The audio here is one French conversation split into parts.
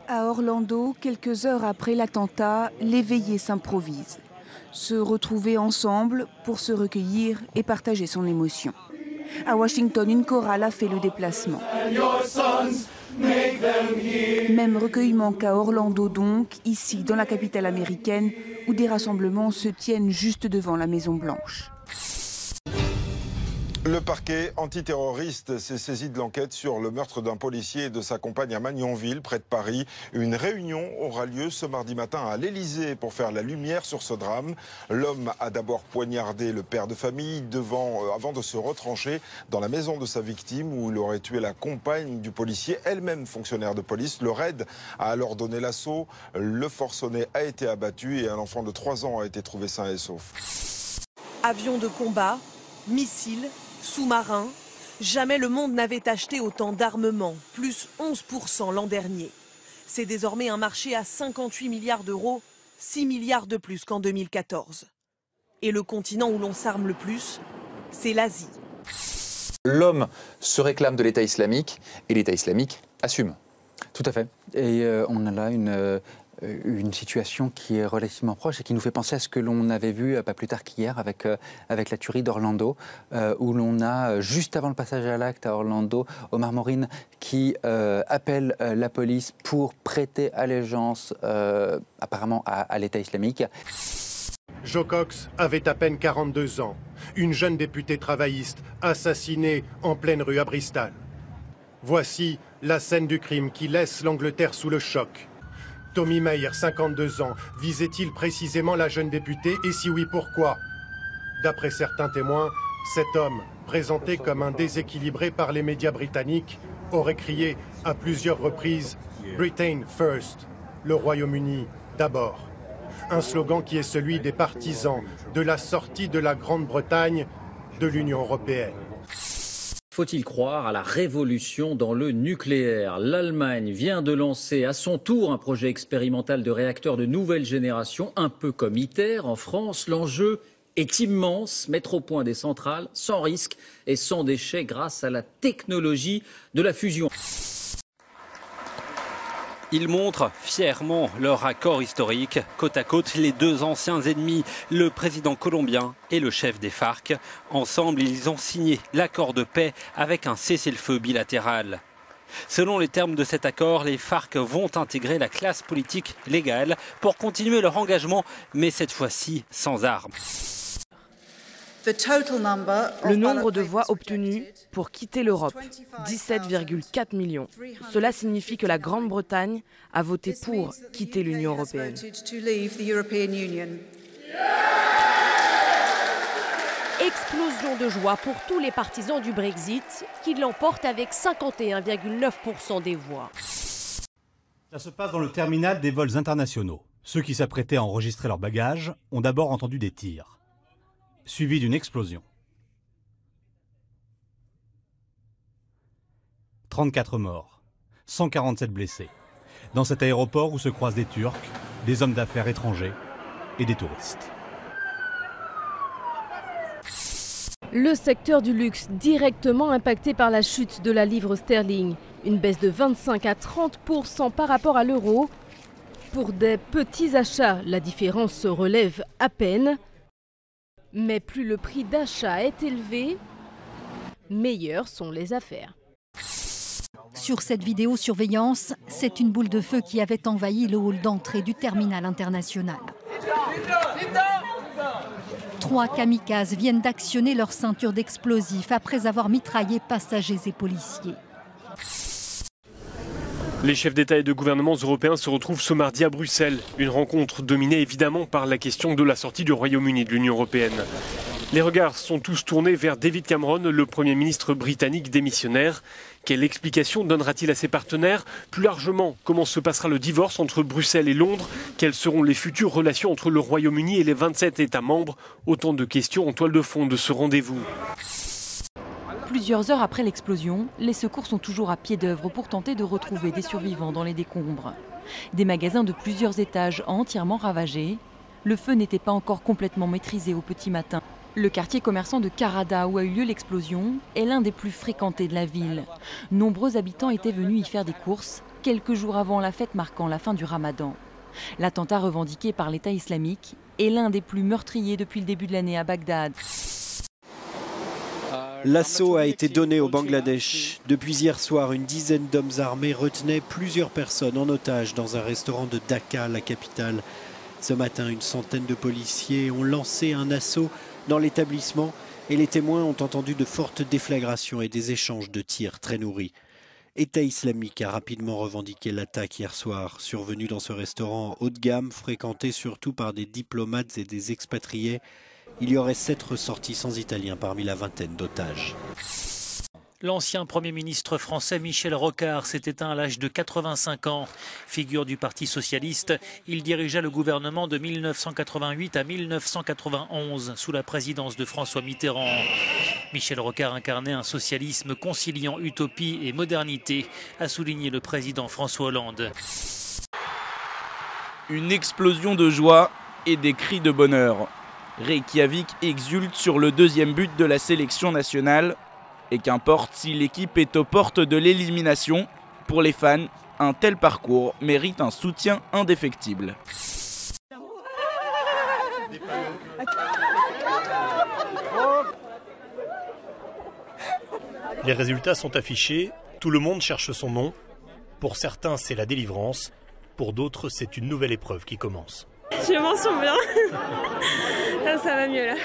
À Orlando, quelques heures après l'attentat, les veillées s'improvisent. Se retrouver ensemble pour se recueillir et partager son émotion. À Washington, une chorale a fait le déplacement. Même recueillement qu'à Orlando donc, ici dans la capitale américaine, où des rassemblements se tiennent juste devant la Maison Blanche. Le parquet antiterroriste s'est saisi de l'enquête sur le meurtre d'un policier et de sa compagne à Magnanville, près de Paris. Une réunion aura lieu ce mardi matin à l'Élysée pour faire la lumière sur ce drame. L'homme a d'abord poignardé le père de famille avant de se retrancher dans la maison de sa victime où il aurait tué la compagne du policier, elle-même fonctionnaire de police. Le raid a alors donné l'assaut. Le forcené a été abattu et un enfant de 3 ans a été trouvé sain et sauf. Avions de combat, missiles, sous-marins, jamais le monde n'avait acheté autant d'armements, plus 11% l'an dernier. C'est désormais un marché à 58 milliards d'euros, 6 milliards de plus qu'en 2014. Et le continent où l'on s'arme le plus, c'est l'Asie. L'homme se réclame de l'État islamique et l'État islamique assume. Tout à fait. Et on a là une situation qui est relativement proche et qui nous fait penser à ce que l'on avait vu pas plus tard qu'hier avec la tuerie d'Orlando, où l'on a, juste avant le passage à l'acte à Orlando, Omar Maureen qui appelle la police pour prêter allégeance apparemment à l'État islamique. Jo Cox avait à peine 42 ans, une jeune députée travailliste assassinée en pleine rue à Bristol. Voici la scène du crime qui laisse l'Angleterre sous le choc. Tommy Meyer, 52 ans, visait-il précisément la jeune députée et si oui, pourquoi? D'après certains témoins, cet homme, présenté comme un déséquilibré par les médias britanniques, aurait crié à plusieurs reprises « Britain first », le Royaume-Uni d'abord. Un slogan qui est celui des partisans de la sortie de la Grande-Bretagne de l'Union européenne. Faut-il croire à la révolution dans le nucléaire? L'Allemagne vient de lancer à son tour un projet expérimental de réacteur de nouvelle génération, un peu comme ITER en France. L'enjeu est immense, mettre au point des centrales sans risque et sans déchets grâce à la technologie de la fusion. Ils montrent fièrement leur accord historique. Côte à côte, les deux anciens ennemis, le président colombien et le chef des FARC. Ensemble, ils ont signé l'accord de paix avec un cessez-le-feu bilatéral. Selon les termes de cet accord, les FARC vont intégrer la classe politique légale pour continuer leur engagement, mais cette fois-ci sans armes. Le nombre de voix obtenues pour quitter l'Europe, 17,4 millions. Cela signifie que la Grande-Bretagne a voté pour quitter l'Union européenne. Explosion de joie pour tous les partisans du Brexit qui l'emportent avec 51,9% des voix. Ça se passe dans le terminal des vols internationaux. Ceux qui s'apprêtaient à enregistrer leurs bagages ont d'abord entendu des tirs, suivi d'une explosion. 34 morts, 147 blessés. Dans cet aéroport où se croisent des Turcs, des hommes d'affaires étrangers et des touristes. Le secteur du luxe directement impacté par la chute de la livre sterling. Une baisse de 25 à 30% par rapport à l'euro. Pour des petits achats, la différence se relève à peine. Mais plus le prix d'achat est élevé, meilleures sont les affaires. Sur cette vidéosurveillance, c'est une boule de feu qui avait envahi le hall d'entrée du terminal international. 3 kamikazes viennent d'actionner leur ceinture d'explosifs après avoir mitraillé passagers et policiers. Les chefs d'État et de gouvernements européens se retrouvent ce mardi à Bruxelles. Une rencontre dominée évidemment par la question de la sortie du Royaume-Uni de l'Union européenne. Les regards sont tous tournés vers David Cameron, le Premier ministre britannique démissionnaire. Quelle explication donnera-t-il à ses partenaires? Plus largement, comment se passera le divorce entre Bruxelles et Londres? Quelles seront les futures relations entre le Royaume-Uni et les 27 États membres? Autant de questions en toile de fond de ce rendez-vous. Plusieurs heures après l'explosion, les secours sont toujours à pied d'œuvre pour tenter de retrouver des survivants dans les décombres. Des magasins de plusieurs étages entièrement ravagés. Le feu n'était pas encore complètement maîtrisé au petit matin. Le quartier commerçant de Karada, où a eu lieu l'explosion, est l'un des plus fréquentés de la ville. Nombreux habitants étaient venus y faire des courses, quelques jours avant la fête marquant la fin du Ramadan. L'attentat revendiqué par l'État islamique est l'un des plus meurtriers depuis le début de l'année à Bagdad. L'assaut a été donné au Bangladesh. Depuis hier soir, une dizaine d'hommes armés retenaient plusieurs personnes en otage dans un restaurant de Dhaka, la capitale. Ce matin, une centaine de policiers ont lancé un assaut dans l'établissement et les témoins ont entendu de fortes déflagrations et des échanges de tirs très nourris. État islamique a rapidement revendiqué l'attaque hier soir, survenue dans ce restaurant haut de gamme, fréquenté surtout par des diplomates et des expatriés. Il y aurait 7 ressortissants italiens parmi la vingtaine d'otages. L'ancien Premier ministre français Michel Rocard s'est éteint à l'âge de 85 ans. Figure du Parti socialiste, il dirigea le gouvernement de 1988 à 1991 sous la présidence de François Mitterrand. Michel Rocard incarnait un socialisme conciliant utopie et modernité, a souligné le président François Hollande. Une explosion de joie et des cris de bonheur. Reykjavik exulte sur le 2e but de la sélection nationale. Et qu'importe si l'équipe est aux portes de l'élimination, pour les fans, un tel parcours mérite un soutien indéfectible. Les résultats sont affichés, tout le monde cherche son nom. Pour certains, c'est la délivrance, pour d'autres, c'est une nouvelle épreuve qui commence. Je m'en sens bien, ça va mieux là.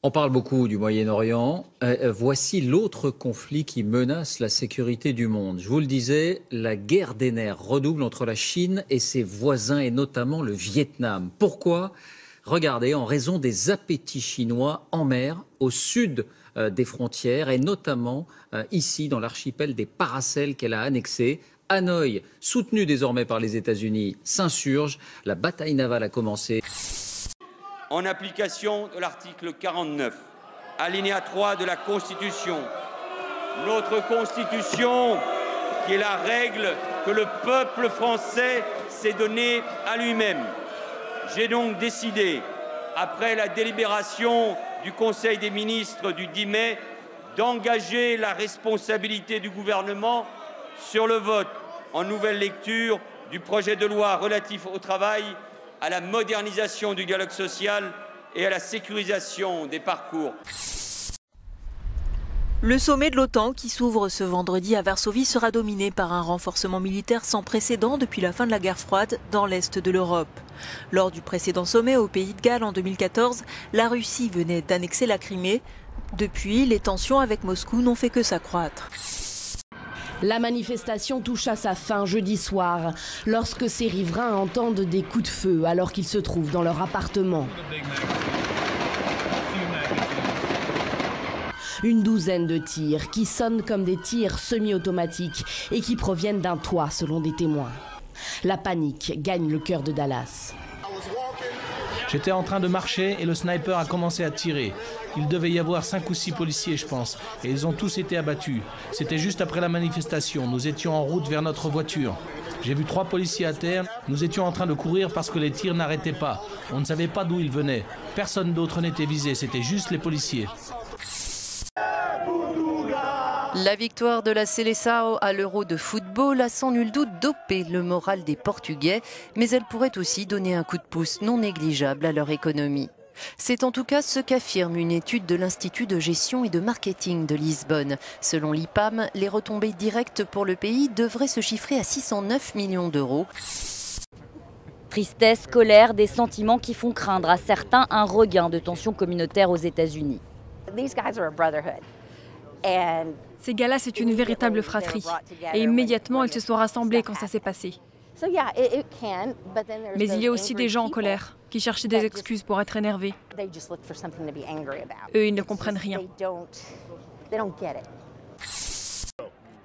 On parle beaucoup du Moyen-Orient. Voici l'autre conflit qui menace la sécurité du monde. Je vous le disais, la guerre des nerfs redouble entre la Chine et ses voisins, et notamment le Vietnam. Pourquoi ? Regardez, en raison des appétits chinois en mer, au sud des frontières, et notamment ici, dans l'archipel des Paracels qu'elle a annexé. Hanoï, soutenu désormais par les États-Unis, s'insurge. La bataille navale a commencé. En application de l'article 49, alinéa 3 de la Constitution, notre Constitution, qui est la règle que le peuple français s'est donnée à lui-même. J'ai donc décidé, après la délibération du Conseil des ministres du 10 mai, d'engager la responsabilité du gouvernement sur le vote en nouvelle lecture du projet de loi relatif au travail, à la modernisation du dialogue social et à la sécurisation des parcours. Le sommet de l'OTAN qui s'ouvre ce vendredi à Varsovie sera dominé par un renforcement militaire sans précédent depuis la fin de la guerre froide dans l'est de l'Europe. Lors du précédent sommet au Pays de Galles en 2014, la Russie venait d'annexer la Crimée. Depuis, les tensions avec Moscou n'ont fait que s'accroître. La manifestation touche à sa fin jeudi soir, lorsque ces riverains entendent des coups de feu alors qu'ils se trouvent dans leur appartement. Une douzaine de tirs qui sonnent comme des tirs semi-automatiques et qui proviennent d'un toit selon des témoins. La panique gagne le cœur de Dallas. J'étais en train de marcher et le sniper a commencé à tirer. Il devait y avoir 5 ou 6 policiers, je pense, et ils ont tous été abattus. C'était juste après la manifestation. Nous étions en route vers notre voiture. J'ai vu 3 policiers à terre. Nous étions en train de courir parce que les tirs n'arrêtaient pas. On ne savait pas d'où ils venaient. Personne d'autre n'était visé, c'était juste les policiers. La victoire de la Seleção à l'Euro de football a sans nul doute dopé le moral des Portugais, mais elle pourrait aussi donner un coup de pouce non négligeable à leur économie. C'est en tout cas ce qu'affirme une étude de l'Institut de gestion et de marketing de Lisbonne. Selon l'IPAM, les retombées directes pour le pays devraient se chiffrer à 609 millions d'euros. Tristesse, colère, des sentiments qui font craindre à certains un regain de tensions communautaires aux États-Unis. Ces gars-là, c'est une véritable fratrie. Et immédiatement, ils se sont rassemblés quand ça s'est passé. Mais il y a aussi des gens en colère, qui cherchaient des excuses pour être énervés. Eux, ils ne comprennent rien.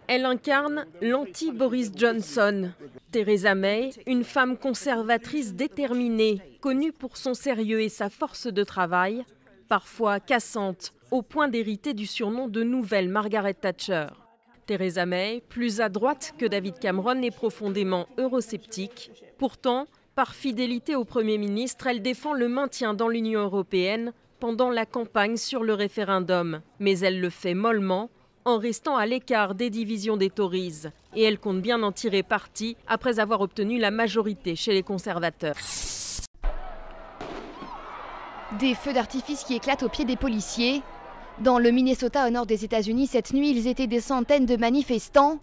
Elle incarne l'anti-Boris Johnson. Theresa May, une femme conservatrice déterminée, connue pour son sérieux et sa force de travail, parfois cassante, au point d'hériter du surnom de nouvelle Margaret Thatcher. Theresa May, plus à droite que David Cameron, est profondément eurosceptique. Pourtant, par fidélité au Premier ministre, elle défend le maintien dans l'Union européenne pendant la campagne sur le référendum. Mais elle le fait mollement, en restant à l'écart des divisions des Tories. Et elle compte bien en tirer parti après avoir obtenu la majorité chez les conservateurs. Des feux d'artifice qui éclatent au pied des policiers. Dans le Minnesota, au nord des États-Unis, cette nuit, ils étaient des centaines de manifestants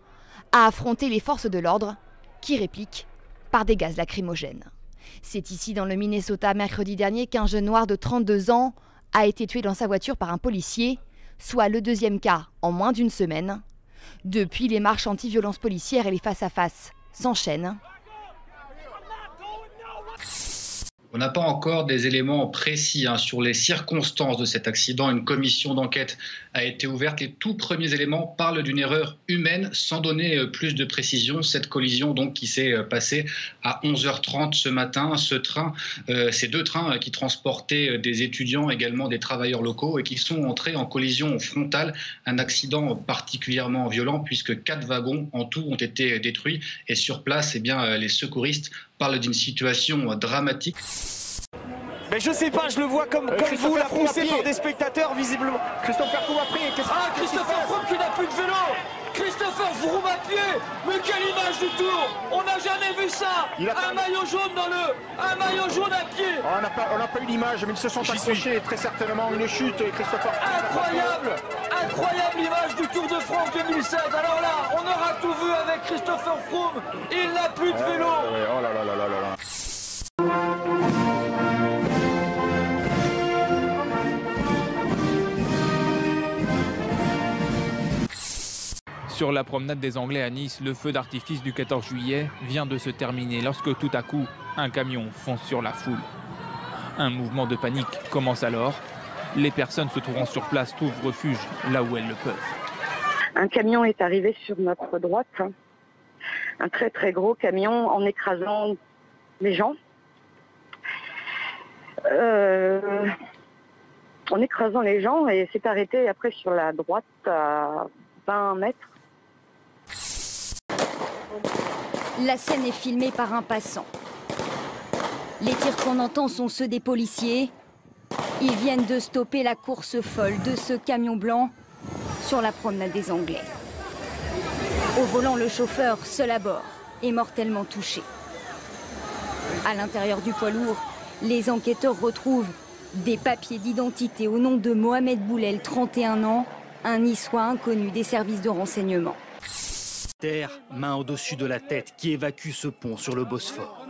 à affronter les forces de l'ordre qui répliquent par des gaz lacrymogènes. C'est ici, dans le Minnesota, mercredi dernier, qu'un jeune noir de 32 ans a été tué dans sa voiture par un policier, soit le deuxième cas en moins d'une semaine. Depuis, les marches anti-violence policière et les face-à-face s'enchaînent. On n'a pas encore des éléments précis sur les circonstances de cet accident. Une commission d'enquête a été ouverte. Les tout premiers éléments parlent d'une erreur humaine sans donner plus de précision. Cette collision donc qui s'est passée à 11h30 ce matin. Ces deux trains qui transportaient des étudiants, également des travailleurs locaux et qui sont entrés en collision frontale. Un accident particulièrement violent puisque 4 wagons en tout ont été détruits. Et sur place, les secouristes parlent d'une situation dramatique. Mais je sais pas, je le vois comme vous, là, poussé par des spectateurs, visiblement. Christopher Froome a pris. Christopher Froome qui n'a plus de vélo. Christopher Froome à pied. Mais quelle image du Tour. On n'a jamais vu ça. Un maillot jaune un maillot jaune à pied. On n'a pas eu l'image, mais ils se sont accrochés. Très certainement une chute, Christopher Froome. Incroyable image du Tour de France 2016. Alors là, on aura tout vu avec Christopher Froome. Il n'a plus de vélo. Oh là là là là là. Sur la promenade des Anglais à Nice, le feu d'artifice du 14 juillet vient de se terminer lorsque tout à coup, un camion fonce sur la foule. Un mouvement de panique commence alors. Les personnes se trouvant sur place trouvent refuge là où elles le peuvent. Un camion est arrivé sur notre droite, un très très gros camion en écrasant les gens. En écrasant les gens et s'est arrêté après sur la droite à 20 mètres. La scène est filmée par un passant. Les tirs qu'on entend sont ceux des policiers. Ils viennent de stopper la course folle de ce camion blanc sur la promenade des Anglais. Au volant, le chauffeur, seul à bord, est mortellement touché. À l'intérieur du poids lourd, les enquêteurs retrouvent des papiers d'identité au nom de Mohamed Boulel, 31 ans, un Niçois inconnu des services de renseignement. Terre, main au-dessus de la tête, qui évacue ce pont sur le Bosphore.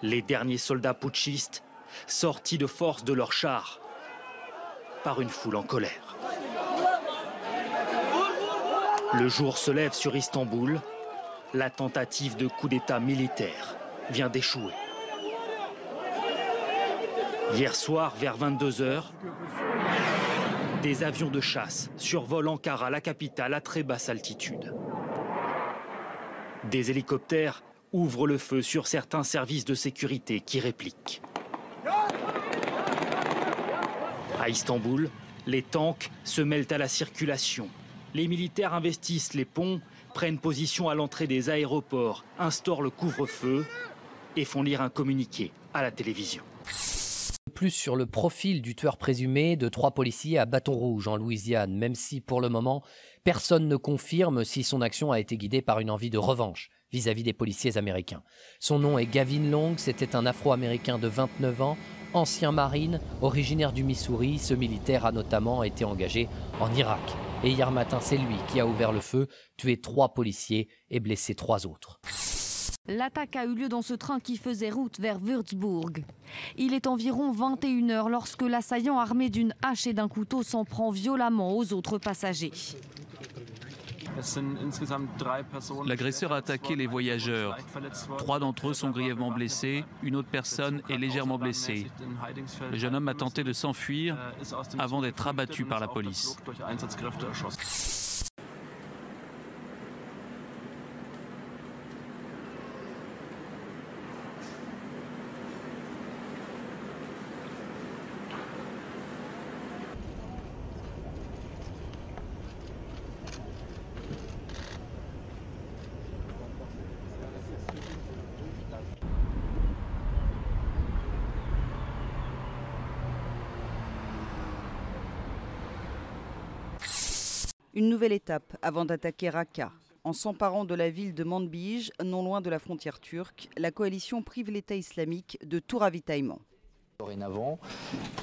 Les derniers soldats putschistes sortis de force de leur char par une foule en colère. Le jour se lève sur Istanbul. La tentative de coup d'État militaire vient d'échouer. Hier soir, vers 22h, des avions de chasse survolent Ankara, la capitale, à très basse altitude. Des hélicoptères ouvrent le feu sur certains services de sécurité qui répliquent. À Istanbul, les tanks se mêlent à la circulation. Les militaires investissent les ponts, prennent position à l'entrée des aéroports, instaurent le couvre-feu et font lire un communiqué à la télévision. Plus sur le profil du tueur présumé de 3 policiers à Bâton Rouge en Louisiane, même si pour le moment personne ne confirme si son action a été guidée par une envie de revanche vis-à-vis des policiers américains. Son nom est Gavin Long, c'était un Afro-Américain de 29 ans, ancien marine, originaire du Missouri. Ce militaire a notamment été engagé en Irak. Et hier matin, c'est lui qui a ouvert le feu, tué 3 policiers et blessé 3 autres. L'attaque a eu lieu dans ce train qui faisait route vers Würzburg. Il est environ 21h lorsque l'assaillant armé d'une hache et d'un couteau s'en prend violemment aux autres passagers. L'agresseur a attaqué les voyageurs. 3 d'entre eux sont grièvement blessés, une autre personne est légèrement blessée. Le jeune homme a tenté de s'enfuir avant d'être abattu par la police. Une nouvelle étape avant d'attaquer Raqqa. En s'emparant de la ville de Manbij, non loin de la frontière turque, la coalition prive l'État islamique de tout ravitaillement. Dorénavant,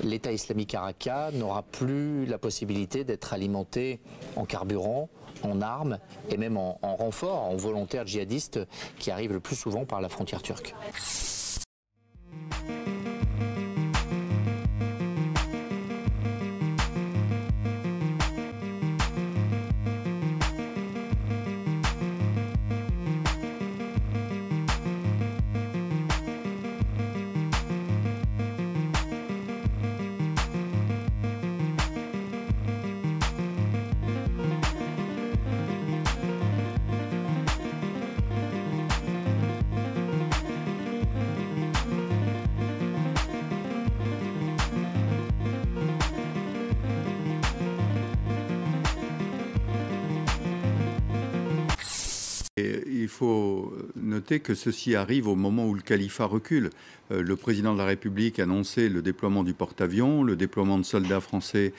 l'État islamique à Raqqa n'aura plus la possibilité d'être alimenté en carburant, en armes et même en renfort, en volontaires djihadistes qui arrivent le plus souvent par la frontière turque. Il faut noter que ceci arrive au moment où le califat recule. Le président de la République a annoncé le déploiement du porte-avions, le déploiement de soldats français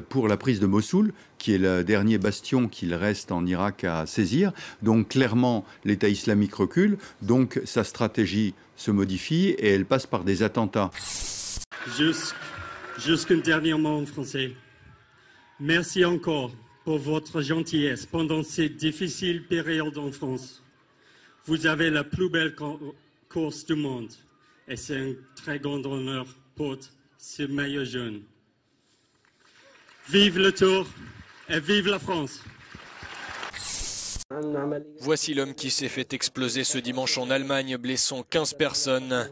pour la prise de Mossoul, qui est le dernier bastion qu'il reste en Irak à saisir. Donc clairement, l'État islamique recule, donc sa stratégie se modifie et elle passe par des attentats. Jusqu'un dernier mot en français. Merci encore pour votre gentillesse pendant cette difficile période en France. Vous avez la plus belle course du monde et c'est un très grand honneur pour ce maillot jaune. Vive le Tour et vive la France! Voici l'homme qui s'est fait exploser ce dimanche en Allemagne, blessant 15 personnes.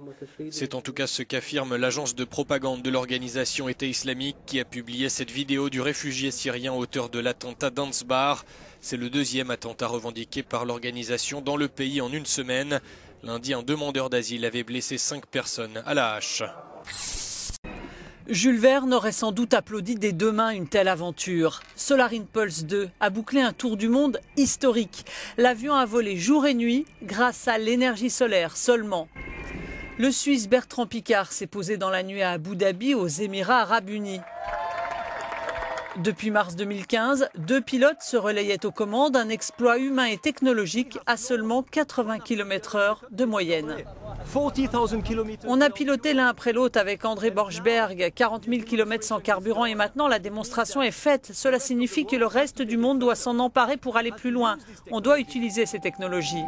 C'est en tout cas ce qu'affirme l'agence de propagande de l'organisation État islamique qui a publié cette vidéo du réfugié syrien auteur de l'attentat d'Ansbar. C'est le deuxième attentat revendiqué par l'organisation dans le pays en une semaine. Lundi, un demandeur d'asile avait blessé 5 personnes à la hache. Jules Verne aurait sans doute applaudi dès demain une telle aventure. Solar Impulse 2 a bouclé un tour du monde historique. L'avion a volé jour et nuit grâce à l'énergie solaire seulement. Le Suisse Bertrand Piccard s'est posé dans la nuit à Abu Dhabi, aux Émirats Arabes Unis. Depuis mars 2015, 2 pilotes se relayaient aux commandes, un exploit humain et technologique à seulement 80 km/h de moyenne. On a piloté l'un après l'autre avec André Borschberg, 40 000 km sans carburant et maintenant la démonstration est faite. Cela signifie que le reste du monde doit s'en emparer pour aller plus loin. On doit utiliser ces technologies.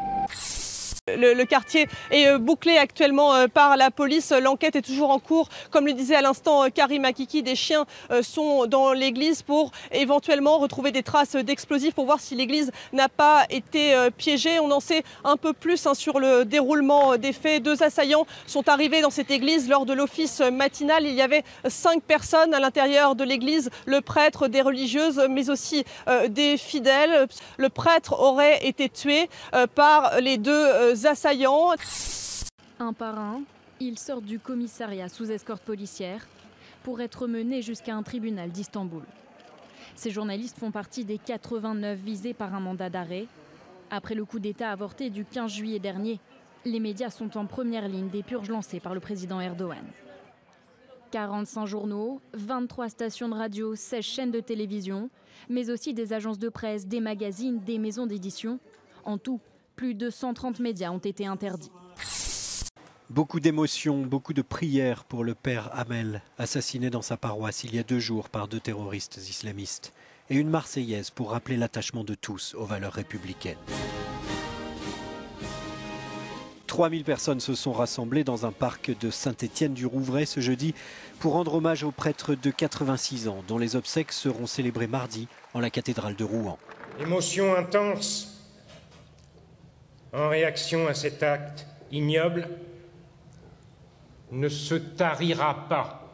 Le quartier est bouclé actuellement par la police. L'enquête est toujours en cours. Comme le disait à l'instant Karim Akiki, des chiens sont dans l'église pour éventuellement retrouver des traces d'explosifs pour voir si l'église n'a pas été piégée. On en sait un peu plus sur le déroulement des faits. 2 assaillants sont arrivés dans cette église lors de l'office matinal. Il y avait 5 personnes à l'intérieur de l'église, le prêtre, des religieuses, mais aussi des fidèles. Le prêtre aurait été tué par les 2 assaillants. Un par un, ils sortent du commissariat sous escorte policière pour être menés jusqu'à un tribunal d'Istanbul. Ces journalistes font partie des 89 visés par un mandat d'arrêt. Après le coup d'État avorté du 15 juillet dernier, les médias sont en première ligne des purges lancées par le président Erdogan. 45 journaux, 23 stations de radio, 16 chaînes de télévision, mais aussi des agences de presse, des magazines, des maisons d'édition. En tout, plus de 130 médias ont été interdits. Beaucoup d'émotions, beaucoup de prières pour le père Hamel, assassiné dans sa paroisse il y a 2 jours par 2 terroristes islamistes. Et une Marseillaise pour rappeler l'attachement de tous aux valeurs républicaines. 3000 personnes se sont rassemblées dans un parc de Saint-Étienne-du-Rouvray ce jeudi pour rendre hommage au prêtre de 86 ans dont les obsèques seront célébrées mardi en la cathédrale de Rouen. Émotion intense en réaction à cet acte ignoble ne se tarira pas.